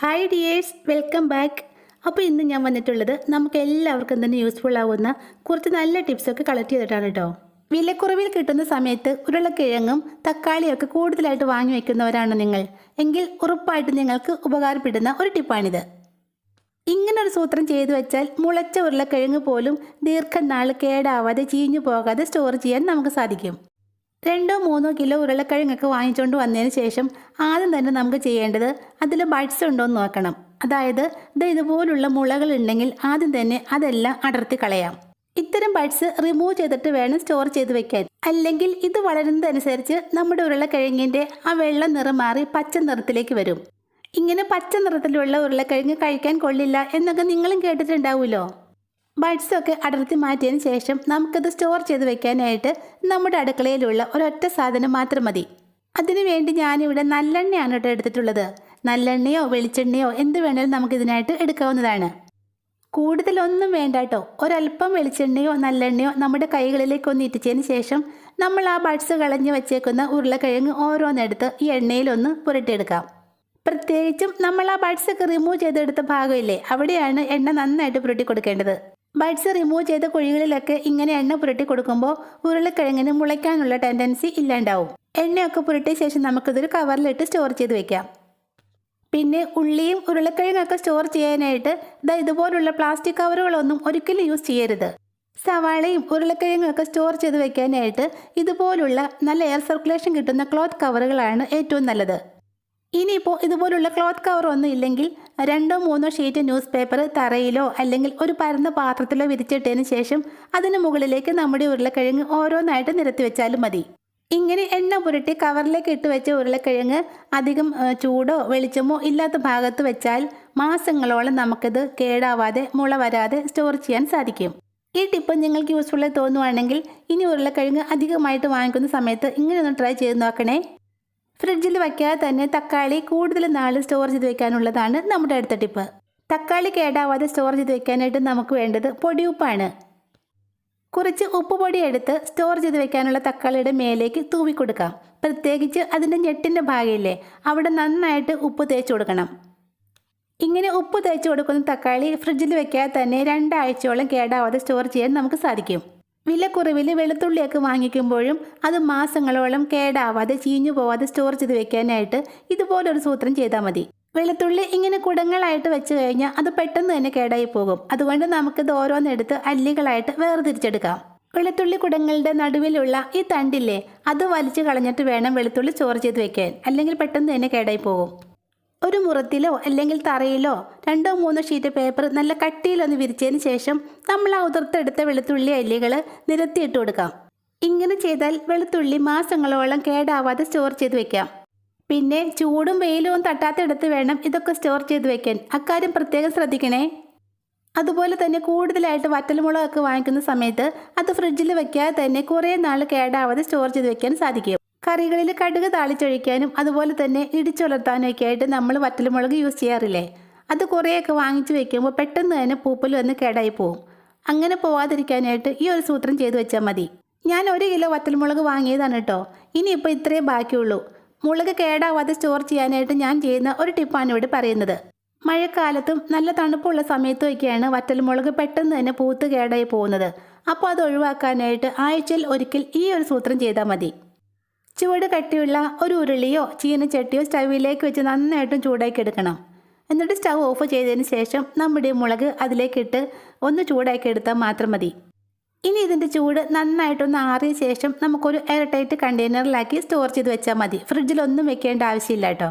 Hi dears, welcome back. അപ്പോൾ ഇന്ന് ഞാൻ വന്നിട്ടുള്ളത് നമുക്ക് എല്ലാവർക്കും തന്നെ യൂസ്ഫുൾ ആവുന്ന കുറച്ച് നല്ല ടിപ്സൊക്കെ കളക്ട് ചെയ്തിട്ടാണ് കേട്ടോ. വിലക്കുറവിൽ കിട്ടുന്ന സമയത്ത് ഉരുളക്കിഴങ്ങും തക്കാളിയൊക്കെ കൂടുതലായിട്ട് വാങ്ങി വയ്ക്കുന്നവരാണ് നിങ്ങൾ എങ്കിൽ ഉറപ്പായിട്ട് നിങ്ങൾക്ക് ഉപകാരപ്പെടുന്ന ഒരു ടിപ്പാണിത്. ഇങ്ങനൊരു സൂത്രം ചെയ്തു വെച്ചാൽ മുളച്ച ഉരുളക്കിഴങ്ങ് പോലും ദീർഘനാൾ കേടാവാതെ ചീഞ്ഞു പോകാതെ സ്റ്റോർ ചെയ്യാൻ നമുക്ക് സാധിക്കും. 2-3 കിലോ ഉരുളക്കിഴങ്ങൊക്കെ വാങ്ങിച്ചുകൊണ്ട് വന്നതിന് ശേഷം ആദ്യം തന്നെ നമുക്ക് ചെയ്യേണ്ടത് അതിൽ ബഡ്സ് ഉണ്ടോ എന്ന് നോക്കണം. അതായത് ഇതുപോലുള്ള മുളകൾ ഉണ്ടെങ്കിൽ ആദ്യം തന്നെ അതെല്ലാം അടർത്തി കളയാം. ഇത്തരം ബഡ്സ് റിമൂവ് ചെയ്തിട്ട് വേണം സ്റ്റോർ ചെയ്ത് വെക്കാൻ. അല്ലെങ്കിൽ ഇത് വളരുന്നതനുസരിച്ച് നമ്മുടെ ഉരുളക്കിഴങ്ങിൻ്റെ ആ വെള്ള നിറം മാറി പച്ച നിറത്തിലേക്ക് വരും. ഇങ്ങനെ പച്ച നിറത്തിലുള്ള ഉരുളക്കിഴങ്ങ് കഴിക്കാൻ കൊള്ളില്ല എന്നൊക്കെ നിങ്ങളും കേട്ടിട്ടുണ്ടാവുമല്ലോ. ബഡ്സൊക്കെ അടർത്തി മാറ്റിയതിന് ശേഷം നമുക്കത് സ്റ്റോർ ചെയ്ത് വെക്കാനായിട്ട് നമ്മുടെ അടുക്കളയിലുള്ള ഒരൊറ്റ സാധനം മാത്രം മതി. അതിനു വേണ്ടി ഞാനിവിടെ നല്ലെണ്ണയാണ് കേട്ടോ എടുത്തിട്ടുള്ളത്. നല്ലെണ്ണയോ വെളിച്ചെണ്ണയോ എന്ത് വേണേലും നമുക്കിതിനായിട്ട് എടുക്കാവുന്നതാണ്. കൂടുതലൊന്നും വേണ്ട കേട്ടോ. ഒരല്പം വെളിച്ചെണ്ണയോ നല്ലെണ്ണയോ നമ്മുടെ കൈകളിലേക്ക് ഒന്ന് ഇറ്റിച്ചതിന് ശേഷം നമ്മൾ ആ ബഡ്സ് കളഞ്ഞ് വെച്ചേക്കുന്ന ഉരുളക്കിഴങ്ങ് ഓരോന്നെടുത്ത് ഈ എണ്ണയിലൊന്ന് പുരട്ടിയെടുക്കാം. പ്രത്യേകിച്ചും നമ്മൾ ആ ബഡ്സൊക്കെ റിമൂവ് ചെയ്തെടുത്ത ഭാഗമില്ലേ, അവിടെയാണ് എണ്ണ നന്നായിട്ട് പുരട്ടി കൊടുക്കേണ്ടത്. ബഡ്സ് റിമൂവ് ചെയ്ത കുഴികളിലൊക്കെ ഇങ്ങനെ എണ്ണ പുരട്ടി കൊടുക്കുമ്പോൾ ഉരുളക്കിഴങ്ങിന് മുളയ്ക്കാനുള്ള ടെൻഡൻസി ഇല്ലാണ്ടാവും. എണ്ണയൊക്കെ പുരട്ടിയ ശേഷം നമുക്കിതൊരു കവറിലിട്ട് സ്റ്റോർ ചെയ്ത് വെക്കാം. പിന്നെ ഉള്ളിയും ഉരുളക്കിഴങ്ങൊക്കെ സ്റ്റോർ ചെയ്യാനായിട്ട് ഇതുപോലുള്ള പ്ലാസ്റ്റിക് കവറുകളൊന്നും ഒരിക്കലും യൂസ് ചെയ്യരുത്. സവാളയും ഉരുളക്കിഴങ്ങൊക്കെ സ്റ്റോർ ചെയ്ത് വെക്കാനായിട്ട് ഇതുപോലുള്ള നല്ല എയർ സർക്കുലേഷൻ കിട്ടുന്ന ക്ലോത്ത് കവറുകളാണ് ഏറ്റവും നല്ലത്. ഇനിയിപ്പോൾ ഇതുപോലുള്ള ക്ലോത്ത് കവർ ഒന്നും ഇല്ലെങ്കിൽ 2-3 ഷീറ്റ് ന്യൂസ് പേപ്പർ തറയിലോ അല്ലെങ്കിൽ ഒരു പരന്ന പാത്രത്തിലോ വിരിച്ചിട്ടതിന് ശേഷം അതിന് മുകളിലേക്ക് നമ്മുടെ ഉരുളക്കിഴങ്ങ് ഓരോന്നായിട്ട് നിരത്തി വെച്ചാലും മതി. ഇങ്ങനെ എണ്ണ പുരട്ടി കവറിലേക്ക് ഇട്ട് വെച്ച ഉരുളക്കിഴങ്ങ് അധികം ചൂടോ വെളിച്ചമോ ഇല്ലാത്ത ഭാഗത്ത് വെച്ചാൽ മാസങ്ങളോളം നമുക്കിത് കേടാവാതെ മുള വരാതെ സ്റ്റോർ ചെയ്യാൻ സാധിക്കും. ഈ ടിപ്പ് നിങ്ങൾക്ക് യൂസ്ഫുള്ളായി തോന്നുവാണെങ്കിൽ ഇനി ഉരുളക്കിഴങ്ങ് അധികമായിട്ട് വാങ്ങിക്കുന്ന സമയത്ത് ഇങ്ങനെയൊന്ന് ട്രൈ ചെയ്ത് നോക്കണേ. ഫ്രിഡ്ജിൽ വയ്ക്കാതെ തന്നെ തക്കാളി കൂടുതൽ നാൾ സ്റ്റോർ ചെയ്ത് വെക്കാനുള്ളതാണ് നമ്മുടെ അടുത്ത ടിപ്പ്. തക്കാളി കേടാവാതെ സ്റ്റോർ ചെയ്ത് വെക്കാനായിട്ട് നമുക്ക് വേണ്ടത് പൊടിയുപ്പാണ്. കുറച്ച് ഉപ്പ് പൊടി എടുത്ത് സ്റ്റോർ ചെയ്ത് വെക്കാനുള്ള തക്കാളിയുടെ മേലേക്ക് തൂവി കൊടുക്കാം. പ്രത്യേകിച്ച് അതിൻ്റെ ഞെട്ടിൻ്റെ ഭാഗമില്ലേ, അവിടെ നന്നായിട്ട് ഉപ്പ് തേച്ച് കൊടുക്കണം. ഇങ്ങനെ ഉപ്പ് തേച്ച് കൊടുക്കുന്ന തക്കാളി ഫ്രിഡ്ജിൽ വെക്കാതെ തന്നെ 2 ആഴ്ചയോളം കേടാവാതെ സ്റ്റോർ ചെയ്യാൻ നമുക്ക് സാധിക്കും. വിലക്കുറവിൽ വെളുത്തുള്ളിയൊക്കെ വാങ്ങിക്കുമ്പോഴും അത് മാസങ്ങളോളം കേടാവാതെ ചീഞ്ഞു പോവാതെ സ്റ്റോർ ചെയ്ത് വെക്കാനായിട്ട് ഇതുപോലൊരു സൂത്രം ചെയ്താൽ മതി. വെളുത്തുള്ളി ഇങ്ങനെ കുടങ്ങളായിട്ട് വെച്ച് കഴിഞ്ഞാൽ അത് പെട്ടെന്ന് തന്നെ കേടായി പോകും. അതുകൊണ്ട് നമുക്കിത് ഓരോന്നെടുത്ത് അല്ലികളായിട്ട് വേർതിരിച്ചെടുക്കാം. വെളുത്തുള്ളി കുടങ്ങളുടെ നടുവിലുള്ള ഈ തണ്ടില്ലേ, അത് വലിച്ചു കളഞ്ഞിട്ട് വേണം വെളുത്തുള്ളി സ്റ്റോർ ചെയ്ത് വെക്കാൻ, അല്ലെങ്കിൽ പെട്ടെന്ന് തന്നെ കേടായി പോകും. ഒരു മുറത്തിലോ അല്ലെങ്കിൽ തറയിലോ 2-3 ഷീറ്റ് പേപ്പർ നല്ല കട്ടിയിലൊന്ന് വിരിച്ചതിന് ശേഷം നമ്മൾ ആ ഉതിർത്തെടുത്ത വെളുത്തുള്ളി അല്ലികൾ നിരത്തിയിട്ട് കൊടുക്കാം. ഇങ്ങനെ ചെയ്താൽ വെളുത്തുള്ളി മാസങ്ങളോളം കേടാവാതെ സ്റ്റോർ ചെയ്ത് വെക്കാം. പിന്നെ ചൂടും വെയിലും തട്ടാത്തിടത്ത് വേണം ഇതൊക്കെ സ്റ്റോർ ചെയ്ത് വെക്കാൻ. അക്കാര്യം പ്രത്യേകം ശ്രദ്ധിക്കണേ. അതുപോലെ തന്നെ കൂടുതലായിട്ട് വറ്റൽമുളകൊക്കെ വാങ്ങിക്കുന്ന സമയത്ത് അത് ഫ്രിഡ്ജിൽ വെക്കാതെ തന്നെ കുറേ നാൾ കേടാവാതെ സ്റ്റോർ ചെയ്ത് വെക്കാൻ സാധിക്കും. കറികളിൽ കടുക് താളിച്ചൊഴിക്കാനും അതുപോലെ തന്നെ ഇടിച്ചുലർത്താനും ഒക്കെ ആയിട്ട് നമ്മൾ വറ്റൽമുളക് യൂസ് ചെയ്യാറില്ലേ, അത് കുറേയൊക്കെ വാങ്ങിച്ച് വെക്കുമ്പോൾ പെട്ടെന്ന് തന്നെ പൂപ്പൽ വന്ന് കേടായി പോവും. അങ്ങനെ പോവാതിരിക്കാനായിട്ട് ഈ ഒരു സൂത്രം ചെയ്തു വെച്ചാൽ മതി. ഞാൻ 1 കിലോ വറ്റൽമുളക് വാങ്ങിയതാണ് കേട്ടോ. ഇനിയിപ്പോൾ ഇത്രയേ ബാക്കിയുള്ളൂ. മുളക് കേടാവാതെ സ്റ്റോർ ചെയ്യാനായിട്ട് ഞാൻ ചെയ്യുന്ന ഒരു ടിപ്പാണ് ഇവിടെ പറയുന്നത്. മഴക്കാലത്തും നല്ല തണുപ്പുള്ള സമയത്തുമൊക്കെയാണ് വറ്റൽമുളക് പെട്ടെന്ന് തന്നെ പൂത്ത് കേടായി പോകുന്നത്. അപ്പോൾ അത് ഒഴിവാക്കാനായിട്ട് ആഴ്ചയിൽ ഒരിക്കൽ ഈ ഒരു സൂത്രം ചെയ്താൽ മതി. ചുവട് കട്ടിയുള്ള ഒരു ഉരുളിയോ ചീനച്ചട്ടിയോ സ്റ്റൗവിലേക്ക് വെച്ച് നന്നായിട്ടും ചൂടാക്കി എടുക്കണം. എന്നിട്ട് സ്റ്റൗ ഓഫ് ചെയ്തതിന് ശേഷം നമ്മുടെ മുളക് അതിലേക്കിട്ട് ഒന്ന് ചൂടാക്കി എടുത്താൽ മാത്രം മതി. ഇനി ഇതിൻ്റെ ചൂട് നന്നായിട്ടൊന്ന് ആറിയ ശേഷം നമുക്കൊരു എയർ ടൈറ്റ് കണ്ടെയ്നറിലാക്കി സ്റ്റോർ ചെയ്ത് വെച്ചാൽ മതി. ഫ്രിഡ്ജിലൊന്നും വെക്കേണ്ട ആവശ്യമില്ല കേട്ടോ.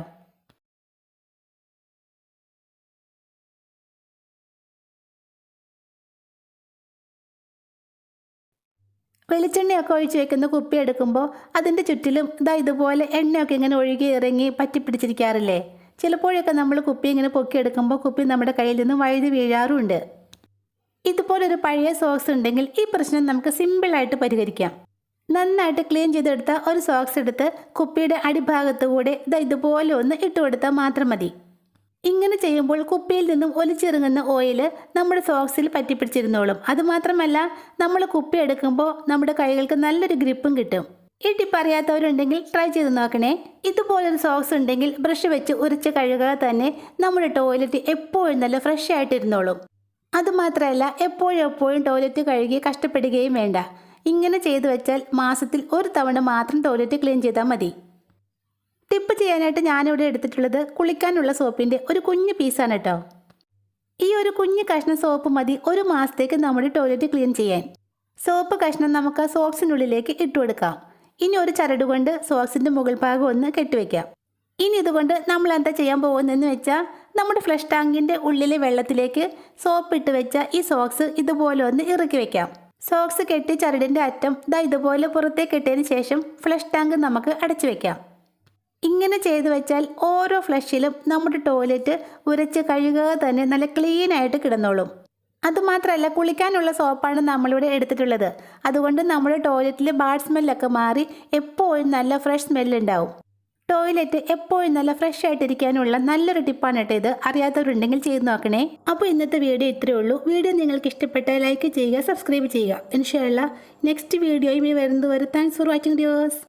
വെളിച്ചെണ്ണയൊക്കെ ഒഴിച്ച് വെക്കുന്ന കുപ്പി എടുക്കുമ്പോൾ അതിൻ്റെ ചുറ്റിലും ഇതുപോലെ എണ്ണയൊക്കെ ഇങ്ങനെ ഒഴുകി ഇറങ്ങി പറ്റിപ്പിടിച്ചിരിക്കാറില്ലേ. ചിലപ്പോഴൊക്കെ നമ്മൾ കുപ്പി ഇങ്ങനെ പൊക്കിയെടുക്കുമ്പോൾ കുപ്പി നമ്മുടെ കയ്യിൽ നിന്ന് വഴുതി വീഴാറുമുണ്ട്. ഇതുപോലൊരു പഴയ സോക്സ് ഉണ്ടെങ്കിൽ ഈ പ്രശ്നം നമുക്ക് സിമ്പിളായിട്ട് പരിഹരിക്കാം. നന്നായിട്ട് ക്ലീൻ ചെയ്തെടുത്ത ഒരു സോക്സ് എടുത്ത് കുപ്പിയുടെ അടിഭാഗത്ത് കൂടെ ഇതുപോലെ ഒന്ന് ഇട്ട് കൊടുത്താൽ മാത്രം മതി. ഇങ്ങനെ ചെയ്യുമ്പോൾ കുപ്പിയിൽ നിന്നും ഒലിച്ചിറങ്ങുന്ന ഓയിൽ നമ്മുടെ സോക്സിൽ പറ്റിപ്പിടിച്ചിരുന്നോളും. അതുമാത്രമല്ല, നമ്മൾ കുപ്പി എടുക്കുമ്പോൾ നമ്മുടെ കൈകൾക്ക് നല്ലൊരു ഗ്രിപ്പും കിട്ടും. ഈ ടിപ്പ് അറിയാത്തവരുണ്ടെങ്കിൽ ട്രൈ ചെയ്ത് നോക്കണേ. ഇതുപോലൊരു സോക്സ് ഉണ്ടെങ്കിൽ ബ്രഷ് വെച്ച് ഉരച്ച് കഴുകാതെ തന്നെ നമ്മുടെ ടോയ്ലറ്റ് എപ്പോഴും നല്ല ഫ്രഷ് ആയിട്ടിരുന്നോളും. അതുമാത്രമല്ല എപ്പോഴും ടോയ്ലറ്റ് കഴുകി കഷ്ടപ്പെടുകയും വേണ്ട. ഇങ്ങനെ ചെയ്തു വെച്ചാൽ മാസത്തിൽ ഒരു തവണ മാത്രം ടോയ്ലറ്റ് ക്ലീൻ ചെയ്താൽ മതി. ടിപ്പ് ചെയ്യാനായിട്ട് ഞാനിവിടെ എടുത്തിട്ടുള്ളത് കുളിക്കാനുള്ള സോപ്പിൻ്റെ ഒരു കുഞ്ഞു പീസാണ് കേട്ടോ. ഈ ഒരു കുഞ്ഞു കഷ്ണം സോപ്പ് മതി ഒരു മാസത്തേക്ക് നമ്മുടെ ടോയ്ലറ്റ് ക്ലീൻ ചെയ്യാൻ. സോപ്പ് കഷ്ണം നമുക്ക് സോക്സിനുള്ളിലേക്ക് ഇട്ടുകൊടുക്കാം. ഇനി ഒരു ചരട് കൊണ്ട് സോക്സിൻ്റെ മുകൾ ഭാഗം ഒന്ന് കെട്ടിവെക്കാം. ഇനി ഇതുകൊണ്ട് നമ്മൾ എന്താ ചെയ്യാൻ പോകുന്നതെന്ന് വെച്ചാൽ നമ്മുടെ ഫ്ലഷ് ടാങ്കിൻ്റെ ഉള്ളിലെ വെള്ളത്തിലേക്ക് സോപ്പ് ഇട്ട് വെച്ച ഈ സോക്സ് ഇതുപോലെ ഒന്ന് ഇറക്കി വെക്കാം. സോക്സ് കെട്ടി ചരടിൻ്റെ അറ്റം ഇതുപോലെ പുറത്തേക്ക് ഇട്ടതിന് ശേഷം ഫ്ലഷ് ടാങ്ക് നമുക്ക് അടച്ചു വെക്കാം. ഇങ്ങനെ ചെയ്തു വെച്ചാൽ ഓരോ ഫ്ലഷിലും നമ്മുടെ ടോയ്ലറ്റ് ഉരച്ച് കഴുകാതെ തന്നെ നല്ല ക്ലീൻ ആയിട്ട് കിടന്നോളും. അതുമാത്രമല്ല കുളിക്കാനുള്ള സോപ്പാണ് നമ്മളിവിടെ എടുത്തിട്ടുള്ളത്. അതുകൊണ്ട് നമ്മുടെ ടോയ്ലറ്റിൽ ബാഡ് സ്മെല്ലൊക്കെ മാറി എപ്പോഴും നല്ല ഫ്രഷ് സ്മെല്ലുണ്ടാവും. ടോയ്ലറ്റ് എപ്പോഴും നല്ല ഫ്രഷ് ആയിട്ടിരിക്കാനുള്ള നല്ലൊരു ടിപ്പാണ് കേട്ടോ ഇത്. അറിയാത്തവരുണ്ടെങ്കിൽ ചെയ്ത് നോക്കണേ. അപ്പോൾ ഇന്നത്തെ വീഡിയോ ഇത്രയേ ഉള്ളൂ. വീഡിയോ നിങ്ങൾക്ക് ഇഷ്ടപ്പെട്ടാൽ ലൈക്ക് ചെയ്യുക, സബ്സ്ക്രൈബ് ചെയ്യുക. ഇൻഷാ അല്ലാഹ് നെക്സ്റ്റ് വീഡിയോയും വരുന്നത് വരെ താങ്ക്സ് ഫോർ വാച്ചിങ് വ്യൂവേഴ്സ്.